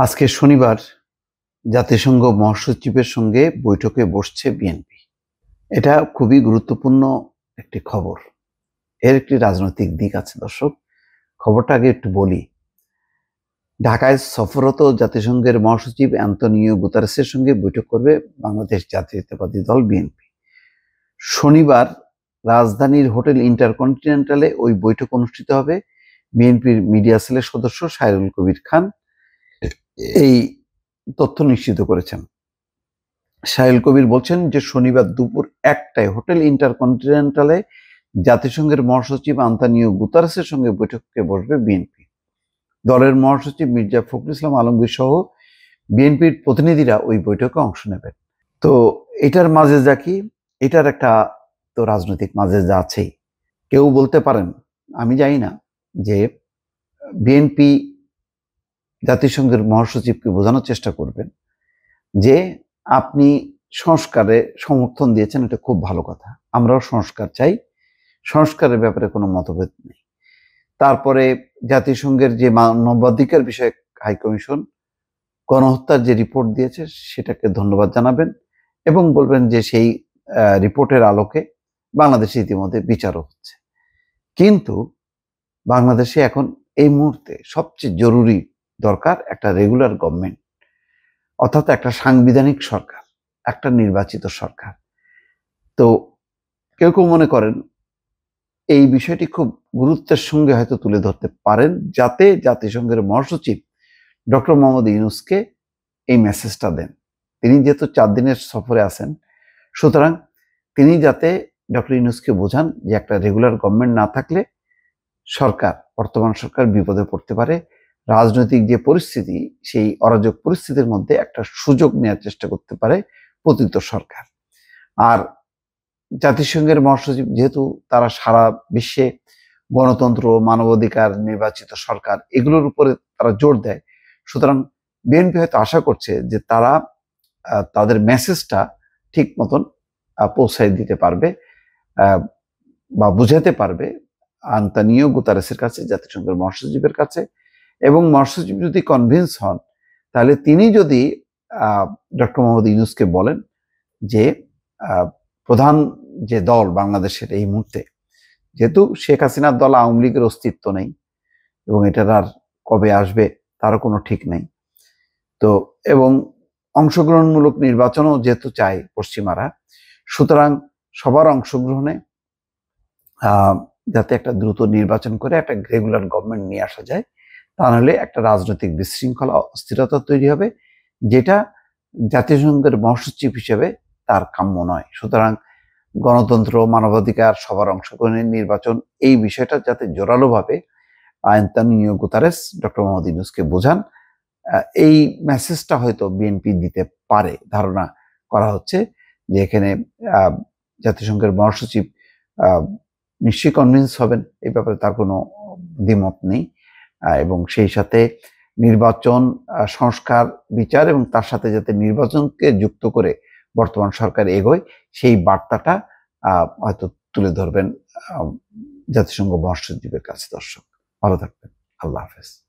আজকে শনিবার জাতিসংঘ মহাসচিবের সঙ্গে বৈঠকে বসছে বিএনপি। এটা খুবই গুরুত্বপূর্ণ একটি খবর। এর একটি রাজনৈতিক দিক আছে দর্শক। খবরটা আগে একটু বলি। ঢাকায় সফররত জাতিসংঘের মহাসচিব অ্যান্তনিও গুতারেসের সঙ্গে বৈঠক করবে বাংলাদেশ জাতীয়তাবাদী দল বিএনপি। শনিবার রাজধানীর হোটেল ইন্টারকন্টিনেন্টালে ওই বৈঠক অনুষ্ঠিত হবে। বিএনপির মিডিয়া সেলের সদস্য সাইরুল কবির খান এই তথ্য নিশ্চিত করেছেন। সাইরুল কবির বলছেন যে শনিবার দুপুর 1টায় হোটেল ইন্টারকন্টিনেন্টালে জাতিসংঘের মহাসচিব আন্তোনিও গুতারেসের সঙ্গে বৈঠকে বসবে বিএনপি। দলের মহাসচিব মির্জা ফখরুল ইসলাম আলমগীর সহ বিএনপির প্রতিনিধিরা ওই বৈঠকে অংশ নেবেন। তো এটার মাঝে যা কি, এটার একটা তো রাজনৈতিক মাঝে যা আছেই। কেউ বলতে পারেন, আমি জানি না, যে বিএনপি জাতিসংঘের মহাসচিবকে বোঝানোর চেষ্টা করবেন যে আপনি সংস্কারে সমর্থন দিয়েছেন, এটা খুব ভালো কথা, আমরাও সংস্কার চাই, সংস্কারের ব্যাপারে কোনো মতভেদ নেই। তারপরে জাতিসংঘের যে মানবাধিকার বিষয়ক হাইকমিশন গণহত্যার যে রিপোর্ট দিয়েছে সেটাকে ধন্যবাদ জানাবেন এবং বলবেন যে সেই রিপোর্টের আলোকে বাংলাদেশে ইতিমধ্যে বিচারও হচ্ছে। কিন্তু বাংলাদেশে এখন এই মুহূর্তে সবচেয়ে জরুরি দরকার একটা রেগুলার গভর্নমেন্ট, অর্থাৎ একটা সাংবিধানিক সরকার, একটা নির্বাচিত সরকার। তো কেউ কেউ মনে করেন এই বিষয়টি খুব গুরুত্বের সঙ্গে হয়তো তুলে ধরতে পারেন, যাতে জাতিসংঘের মহাসচিব ডক্টর মোহাম্মদ ইউনূসকে এই মেসেজটা দেন। তিনি যেহেতু 4 দিনের সফরে আছেন, সুতরাং তিনি যাতে ডক্টর ইউনূসকে বোঝান যে একটা রেগুলার গভর্নমেন্ট না থাকলে সরকার, বর্তমান সরকার বিপদে পড়তে পারে। রাজনৈতিক যে পরিস্থিতি, সেই অরাজক পরিস্থিতির মধ্যে একটা সুযোগ নেওয়ার চেষ্টা করতে পারে পতিত সরকার। আর জাতিসংঘের মহাসচিব যেহেতু তারা সারা বিশ্বে গণতন্ত্র, মানবাধিকার, নির্বাচিত সরকার এগুলোর উপরে তারা জোর দেয়, সুতরাং বিএনপি হয়তো আশা করছে যে তারা তাদের মেসেজটা ঠিক মতন পৌঁছায় দিতে পারবে বা বুঝাতে পারবে আন্তোনিও গুতারেসের কাছে, জাতিসংঘের মহাসচিবের কাছে। এবং মহাসচিব যদি কনভিন্স হন, তাহলে তিনি যদি ডক্টর মোহাম্মদ ইউনূসকে বলেন যে প্রধান যে দল বাংলাদেশের এই মুহূর্তে, যেহেতু শেখ হাসিনার দল আওয়ামী লীগের অস্তিত্ব নেই এবং এটার আর কবে আসবে তারও কোনো ঠিক নেই, তো এবং অংশগ্রহণমূলক নির্বাচনও যেহেতু চায় পশ্চিমারা, সুতরাং সবার অংশগ্রহণে যাতে একটা দ্রুত নির্বাচন করে একটা রেগুলার গভর্নমেন্ট নিয়ে আসা যায়, তা নাহলে একটা রাজনৈতিক বিশৃঙ্খলা, অস্থিরতা তৈরি হবে, যেটা জাতিসংঘের মহাসচিব হিসেবে তার কাম্য নয়। সুতরাং গণতন্ত্র, মানবাধিকার, সবার অংশগ্রহণের নির্বাচন, এই বিষয়টা যাতে জোরালোভাবে আন্তোনিও গুতারেস ডক্টর মোহাম্মদ ইউনূসকে বোঝান, এই মেসেজটা হয়তো বিএনপি দিতে পারে। ধারণা করা হচ্ছে যে এখানে জাতিসংঘের মহাসচিব নিশ্চয়ই কনভিন্স হবেন, এই ব্যাপারে তার কোনো দ্বিমত নেই। এবং সেই সাথে নির্বাচন, সংস্কার, বিচার এবং তার সাথে যাতে নির্বাচনকে যুক্ত করে বর্তমান সরকার এগোয়, সেই বার্তাটা হয়তো তুলে ধরবেন জাতিসংঘ মহাসচিবের কাছে। দর্শক, ভালো থাকবেন। আল্লাহ হাফেজ।